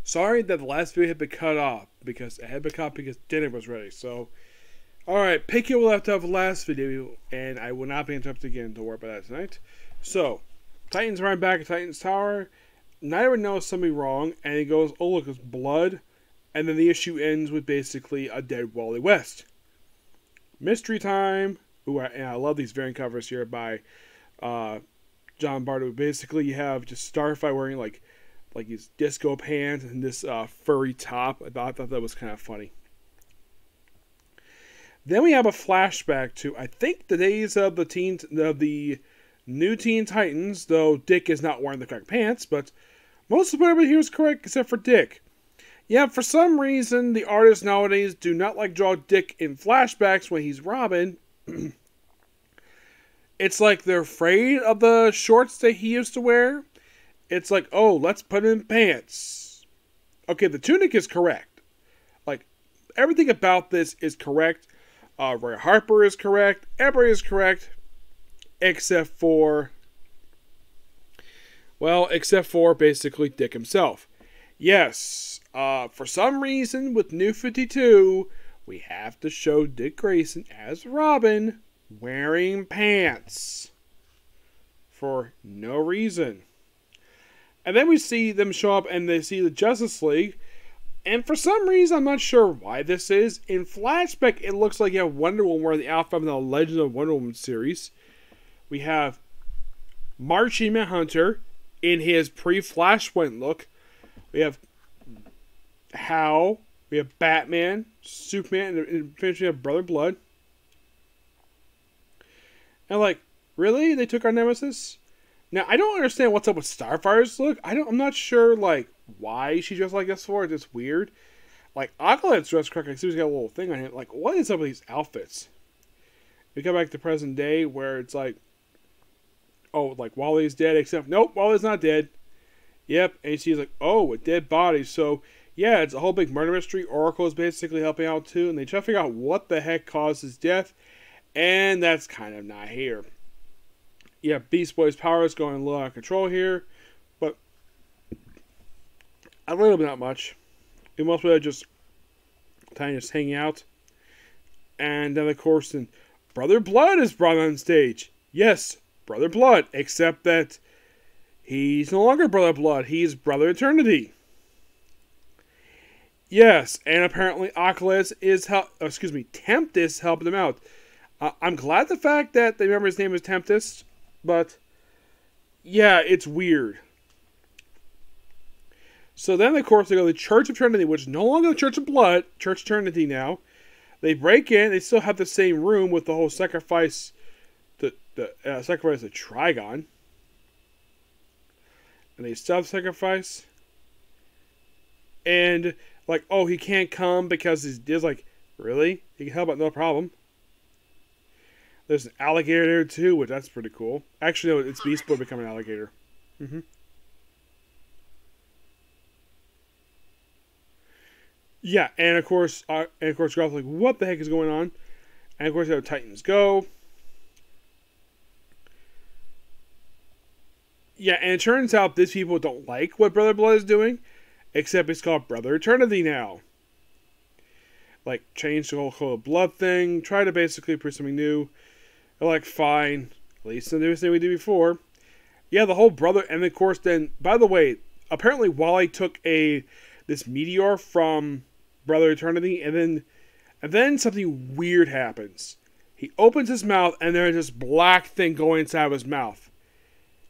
Sorry that the last video had been cut off because it had been cut because dinner was ready. So, alright, pick it left off the last video, and I will not be interrupted again. Don't worry about that tonight. So, Titans run back at Titans Tower. Neither knows something wrong, and he goes, oh look, it's blood. And then the issue ends with basically a dead Wally West. Mystery time. Ooh, and I love these variant covers here by John Bardo. Basically, you have just Starfire wearing like these disco pants and this furry top. I thought that was kind of funny. Then we have a flashback to, I think, the days of the new Teen Titans, though Dick is not wearing the correct pants, but most of what everybody here is correct except for Dick. Yeah, for some reason, the artists nowadays do not like draw Dick in flashbacks when he's Robin. It's like they're afraid of the shorts that he used to wear. It's like, oh, let's put him in pants. Okay, the tunic is correct. Like, everything about this is correct. Roy Harper is correct. Everybody is correct. Except for basically Dick himself. Yes, for some reason with New 52, we have to show Dick Grayson as Robin wearing pants. For no reason. And then we see them show up and they see the Justice League. And for some reason, I'm not sure why this is. In flashback, it looks like you have Wonder Woman wearing the outfit from the Legend of Wonder Woman series. We have Martian Manhunter in his pre-Flashpoint look. We have Hal. We have Batman, Superman, and eventually have Brother Blood. And like, really? They took our nemesis? Now, I don't understand what's up with Starfire's look. I'm not sure, like, why she dressed like this for. It's just weird. Like, Aqualet's dressed correctly. I see she's got a little thing on it. Like, what is up with these outfits? We come back to present day where it's like, oh, like, Wally's dead, except, nope, Wally's not dead. Yep, and she's like, oh, a dead body. So, yeah, it's a whole big murder mystery. Oracle is basically helping out, too, and they try to figure out what the heck caused his death, and that's kind of not here. Yeah, Beast Boy's power is going a little out of control here, but a little bit, not much. We mostly just kind of just hanging out. And then, of course, then Brother Blood is brought on stage. Yes, Brother Blood, except that he's no longer Brother Blood. He's Brother Eternity. Yes, and apparently Oculus is Tempest helping him out. I'm glad the fact that they remember his name is Tempest. But, yeah, it's weird. So then, of course, they go to the Church of Eternity, which is no longer the Church of Blood, Church of Eternity now. They break in. They still have the same room with the whole sacrifice, the sacrifice of Trigon. And they self-sacrifice. And, like, oh, he can't come because he's like, really? He can help out, no problem. There's an alligator there too, which that's pretty cool. Actually, no, it's Beast Boy becoming an alligator. Yeah, and of course, Garth's like, what the heck is going on? And of course, you have Titans Go. Yeah, and it turns out these people don't like what Brother Blood is doing, except it's called Brother Eternity now. Like, change the whole blood thing, try to basically prove something new. They're like, fine. At least the newest thing we did before. Yeah, the whole brother, and of course then, by the way, apparently Wally took this meteor from Brother Eternity, and then something weird happens. He opens his mouth, and there's this black thing going inside of his mouth.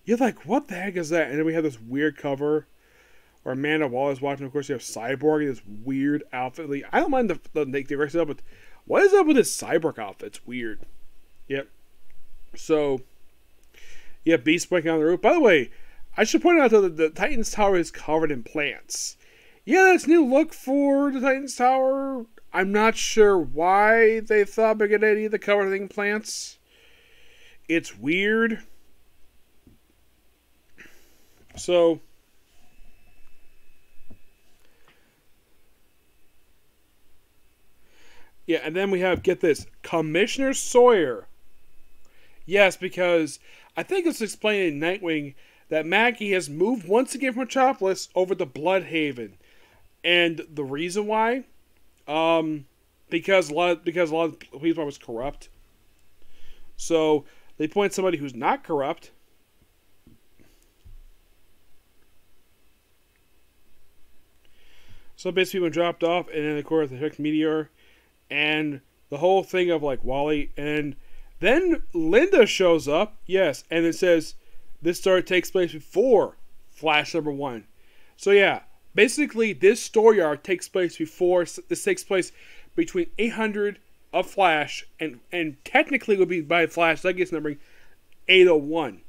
You're like, what the heck is that? And then we have this weird cover where Amanda Waller's watching. Of course, you have Cyborg in this weird outfit. Like, I don't mind the rest of it, but what is up with this Cyborg outfit? It's weird. Yep. So, yeah, Beast breaking on the roof. By the way, I should point out that the Titans Tower is covered in plants. Yeah, that's a new look for the Titans Tower. I'm not sure why they thought a good idea to cover everything in plants. It's weird. So, yeah, and then we have, get this, Commissioner Sawyer. Yes, because I think it's explained in Nightwing that Maggie has moved once again from Metropolis over to Bloodhaven. And the reason why, because a lot of people was corrupt. So they point somebody who's not corrupt. So basically, people dropped off, and then of course they took Meteor, and the whole thing of like Wally, and then Linda shows up, yes, and it says this story takes place before Flash #1. So yeah, basically this story arc takes place before. This takes place between 800 of Flash and technically would be by Flash Legacy numbering 801,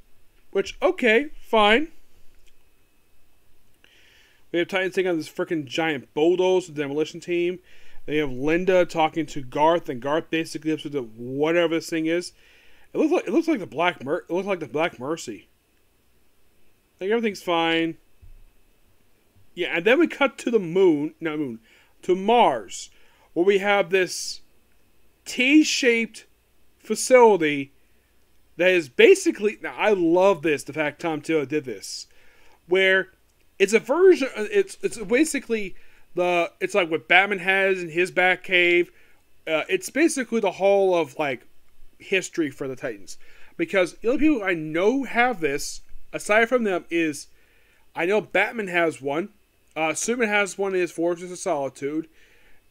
which okay, fine. We have Titans taking on this freaking giant bulldozer, the demolition team. They have Linda talking to Garth, and Garth basically ups to whatever this thing is. It looks like the Black Mercy. Like everything's fine. Yeah, and then we cut to to Mars, where we have this T-shaped facility that is basically. Now I love this. The fact Tom Taylor did this, where it's a version. It's basically it's like what Batman has in his Batcave. It's basically the whole of like history for the Titans, because the only people I know have this aside from them is I know Batman has one, Superman has one in his Fortress of Solitude,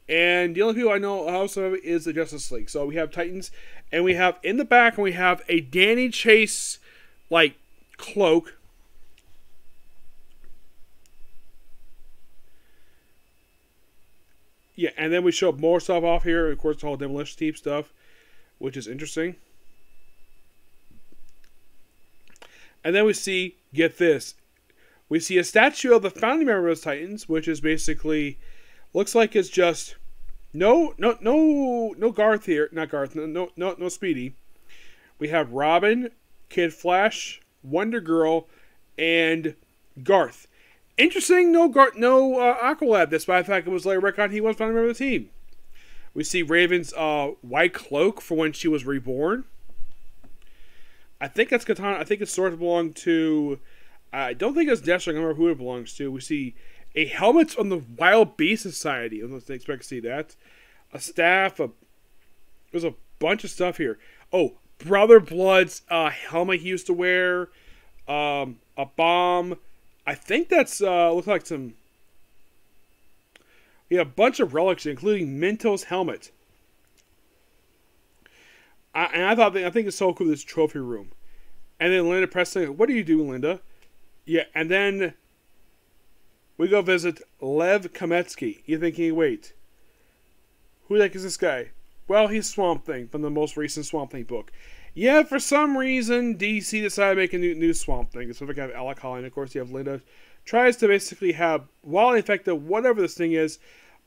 and the only people I know also have is the Justice League. So we have Titans, and we have in the back, and we have a Danny Chase like cloak. Yeah, and then we show more stuff off here. Of course, the whole demolition team stuff, which is interesting. And then we see, get this, we see a statue of the founding member of the Titans, which is basically looks like it's just no Garth here, not Garth, no Speedy. We have Robin, Kid Flash, Wonder Girl, and Garth. Interesting, no Aqualad, despite the fact it was later retconned he was founding member of the team. We see Raven's white cloak for when she was reborn. I think that's Katana. I think it's sort of belonged to. I don't think it's Deathstroke. I don't remember who it belongs to. We see a helmet from the Wild Beast Society. I don't expect to see that. A staff. There's a bunch of stuff here. Oh, Brother Blood's helmet he used to wear. A bomb. I think that's looks like some. Yeah, a bunch of relics, including Minto's helmet. I think it's so cool, this trophy room. And then Linda Preston, what do you do, Linda? Yeah, and then we go visit Lev Kametsky. You're thinking, wait, who the heck is this guy? Well, he's Swamp Thing from the most recent Swamp Thing book. Yeah, for some reason, DC decided to make a new Swamp Thing. So we have Alec Holly, and of course you have Linda. Tries to basically have Wally infected, whatever this thing is.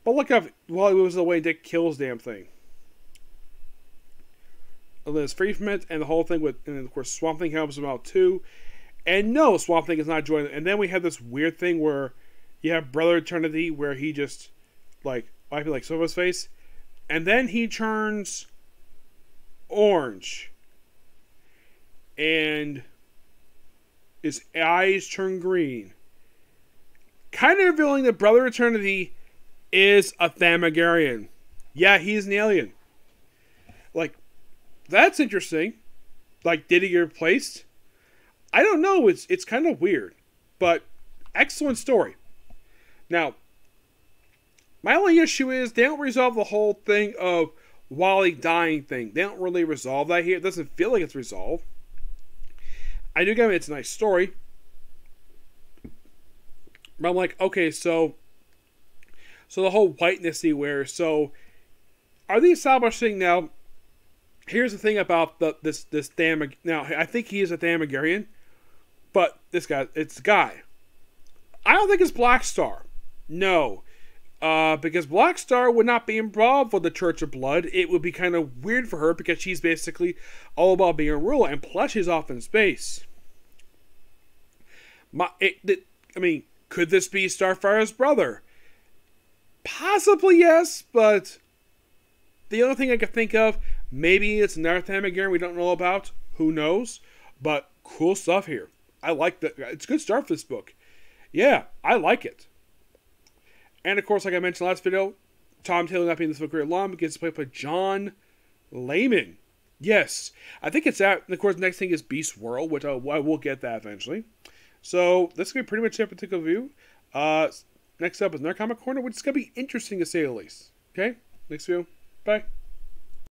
But look how Wally moves away and Dick kills damn thing. And then it's free from it, and the whole thing with, and of course Swamp Thing helps him out too. And no, Swamp Thing is not joining. And then we have this weird thing where you have Brother Eternity, where he just like wiping like Silver's face, and then he turns orange, and his eyes turn green, kind of revealing that Brother Eternity is a Thamagarian. Yeah, he's an alien. Like, that's interesting. Like, did he get replaced? I don't know. It's kind of weird, but excellent story. Now, my only issue is they don't resolve the whole thing of Wally dying thing. They don't really resolve that here. It doesn't feel like it's resolved. I do get it. It's a nice story. But I'm like, okay, so the whole whiteness he wears. So, are they establishing now? Here's the thing about this Thamagarian. Now, I think he is a Thamagarian, but it's the guy. I don't think it's Black Star. No. Because Black Star would not be involved with the Church of Blood. It would be kind of weird for her because she's basically all about being a ruler, and plus she's off in space. Could this be Starfire's brother? Possibly yes, but the other thing I could think of, maybe it's another Thamagarian we don't know about. Who knows? But cool stuff here. I like that. It's a good start for this book. Yeah, I like it. And of course, like I mentioned last video, Tom Taylor not being this career long gets played by John Layman. Yes, I think it's that. And of course, the next thing is Beast World, which I will get that eventually. So this is going to be pretty much a particular review. Next up is another Comic Corner, which is going to be interesting to say the least. Okay, next video. Bye.